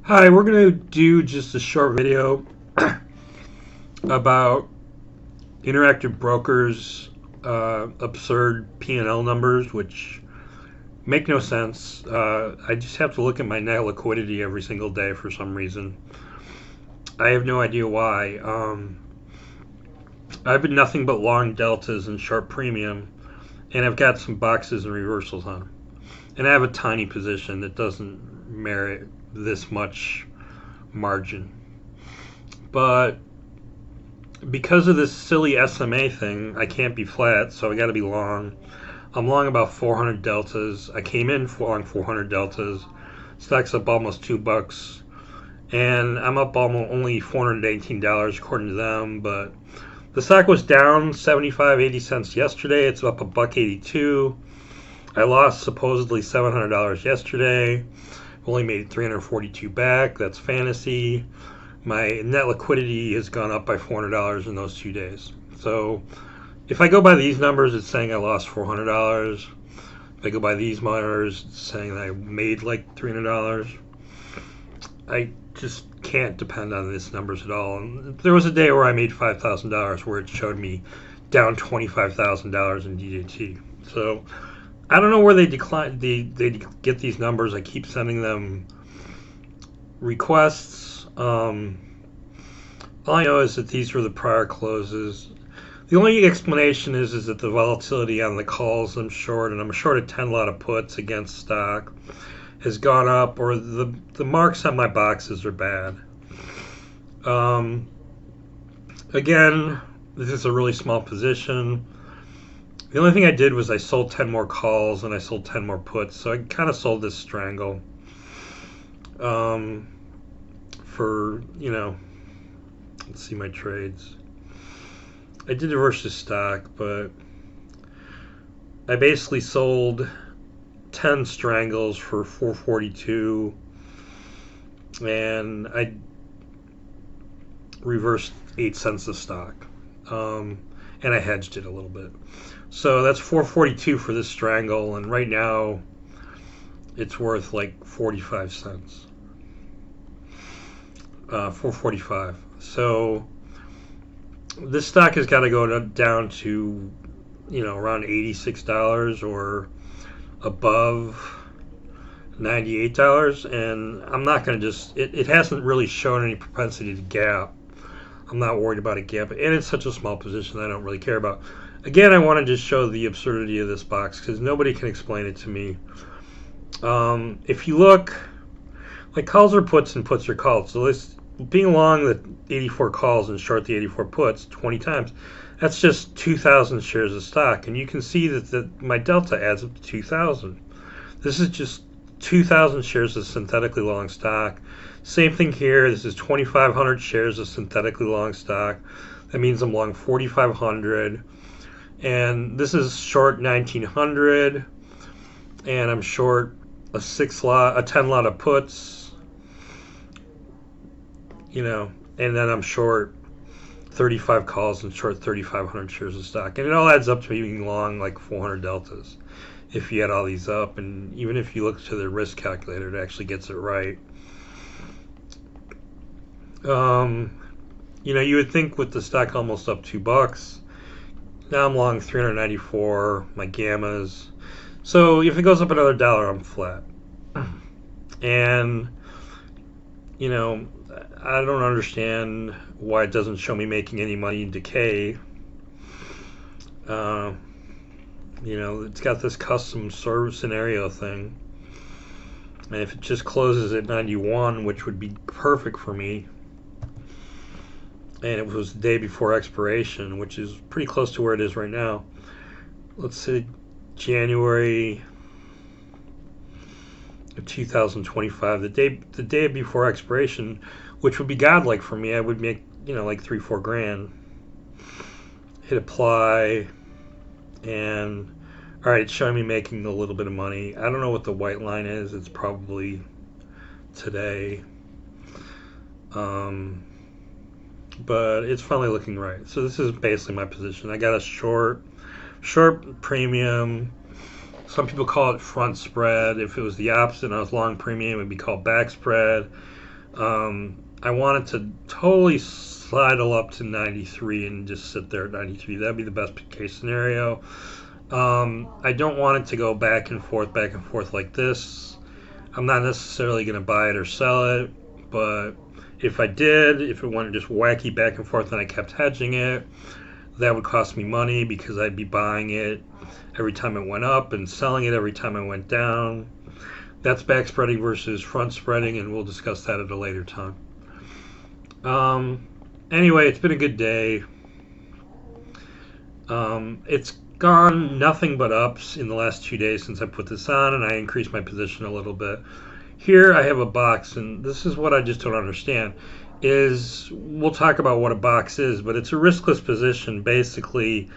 Hi, we're going to do just a short video about Interactive Brokers' absurd P&L numbers, which make no sense. I just have to look at my net liquidity every single day for some reason. I have no idea why. I've been nothing but long deltas and short premium, and I've got some boxes and reversals on them. And I have a tiny position that doesn't merit this much margin. But because of this silly SMA thing, I can't be flat, so I got to be long. I'm long about 400 deltas. I came in long 400 deltas. Stock's up almost $2, and I'm up almost only $418 according to them. But the stock was down 75, 80 cents yesterday. It's up $1.82. I lost supposedly $700 yesterday. Only made 342 back. That's fantasy. My net liquidity has gone up by $400 in those 2 days. So if I go by these numbers, it's saying I lost $400. If I go by these numbers, it's saying that I made like $300. I just can't depend on these numbers at all. And there was a day where I made $5,000 where it showed me down $25,000 in DJT. So I don't know where they get these numbers. I keep sending them requests. All I know is that these were the prior closes. The only explanation is that the volatility on the calls I'm short, and I'm short a 10 lot of puts against stock, has gone up, or the marks on my boxes are bad. Again, this is a really small position. The only thing I did was I sold 10 more calls and I sold 10 more puts, so I kind of sold this strangle for, let's see my trades. I did reverse this stock, but I basically sold 10 strangles for 442, and I reversed 8 cents of stock, and I hedged it a little bit. So that's 442 for this strangle, and right now it's worth like 45 cents. 445. So this stock has got to go down to, around $86 or above $98, and I'm not going to it hasn't really shown any propensity to gap. I'm not worried about a gap, and it's such a small position I don't really care about. Again, I want to just show the absurdity of this box because nobody can explain it to me. If you look, like, calls are puts and puts are calls. So this being long the 84 calls and short the 84 puts 20 times, that's just 2,000 shares of stock, and you can see that my delta adds up to 2,000. This is just 2,000 shares of synthetically long stock. Same thing here. This is 2,500 shares of synthetically long stock. That means I'm long 4,500. And this is short 1,900. And I'm short a 10 lot of puts. And then I'm short 35 calls and short 3,500 shares of stock. And it all adds up to being long like 400 deltas if you add all these up. And even if you look to the risk calculator, it actually gets it right. You would think with the stock almost up $2, now I'm long 394, my gammas. So if it goes up another dollar, I'm flat. And, I don't understand why it doesn't show me making any money in decay. It's got this custom serve scenario thing. And if it just closes at 91, which would be perfect for me, and it was the day before expiration, which is pretty close to where it is right now. Let's say January of 2025, the day before expiration, which would be godlike for me. I would make like $3-4 grand. Hit apply, and all right, it's showing me making a little bit of money. I don't know what the white line is. It's probably today. But it's finally looking right. So this is basically my position. I got a short premium. Some people call it front spread. If it was the opposite and I was long premium, it would be called back spread. I wanted to totally sidle up to 93 and just sit there at 93. That'd be the best case scenario. I don't want it to go back and forth like this. I'm not necessarily going to buy it or sell it, but if I did, if it went just wacky back and forth and I kept hedging it, that would cost me money because I'd be buying it every time it went up and selling it every time it went down. That's back spreading versus front spreading, and we'll discuss that at a later time. Anyway, it's been a good day. It's gone nothing but ups in the last 2 days since I put this on, and I increased my position a little bit. Here I have a box, and this is what I just don't understand. Is we'll talk about what a box is, but it's a riskless position. Basically,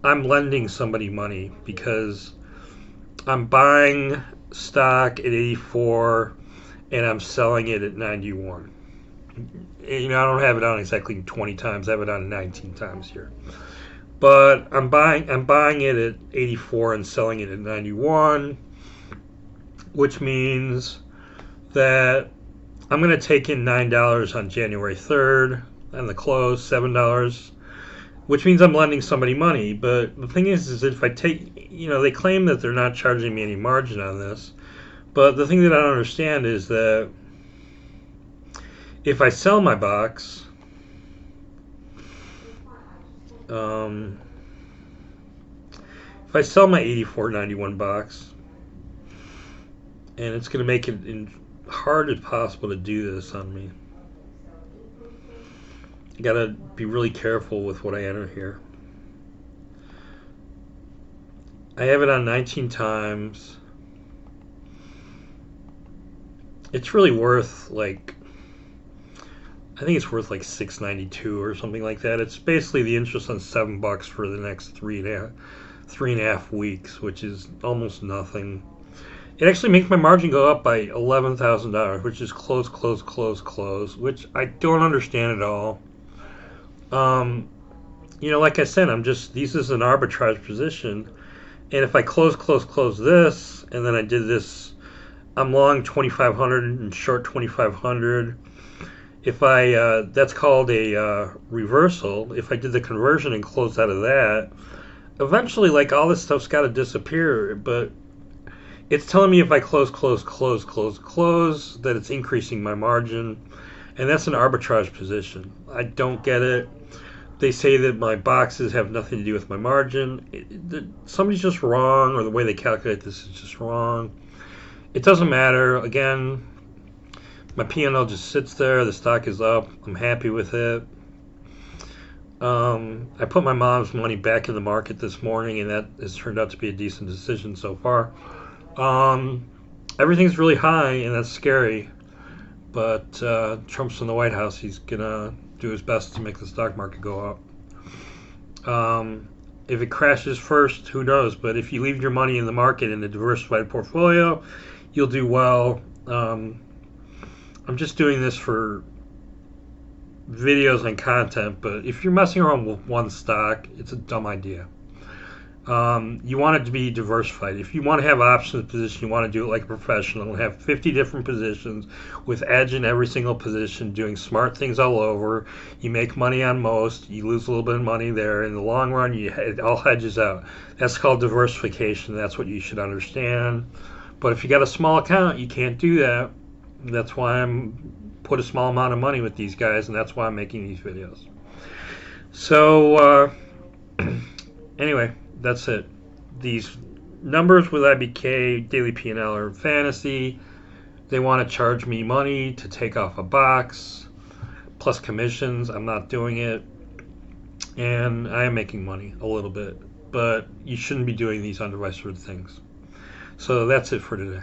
I'm lending somebody money because I'm buying stock at 84 and I'm selling it at 91. I don't have it on exactly 20 times. I have it on 19 times here. But I'm buying it at 84 and selling it at 91, which means that I'm going to take in $9 on January 3rd and the close $7, which means I'm lending somebody money. But the thing is if I take, they claim that they're not charging me any margin on this. But the thing that I don't understand is that if I sell my box, if I sell my 84.91 box, and it's going to make it hard as possible to do this on me. I gotta be really careful with what I enter here. I have it on 19 times. It's really worth I think it's worth like $6.92 or something like that. It's basically the interest on $7 for the next three and a half weeks, which is almost nothing. It actually makes my margin go up by $11,000, which is close, which I don't understand at all. Like I said, this is an arbitrage position, and if I close this, and then I did this, I'm long 2,500 and short 2,500. If that's called a reversal. If I did the conversion and closed out of that, eventually, all this stuff's got to disappear, but it's telling me if I close, that it's increasing my margin, and that's an arbitrage position. I don't get it. They say that my boxes have nothing to do with my margin. Somebody's just wrong, or the way they calculate this is just wrong. It doesn't matter. Again, my P&L just sits there. The stock is up. I'm happy with it. I put my mom's money back in the market this morning, and that has turned out to be a decent decision so far. Everything's really high, and that's scary. But Trump's in the White House. He's gonna do his best to make the stock market go up. If it crashes first, who knows? But if you leave your money in the market in a diversified portfolio, you'll do well. I'm just doing this for videos and content, but if you're messing around with one stock, it's a dumb idea. You want it to be diversified. If you want to have options position, you want to do it like a professional and have 50 different positions with edge in every single position, doing smart things all over. You make money on most, you lose a little bit of money there. In the long run, it all hedges out. That's called diversification. That's what you should understand. But if you got a small account, you can't do that. That's why I'm put a small amount of money with these guys, and that's why I'm making these videos. So anyway, that's it. These numbers with IBK, daily P&L are fantasy. They want to charge me money to take off a box, plus commissions. I'm not doing it. And I am making money a little bit. But you shouldn't be doing these undiversified things. So that's it for today.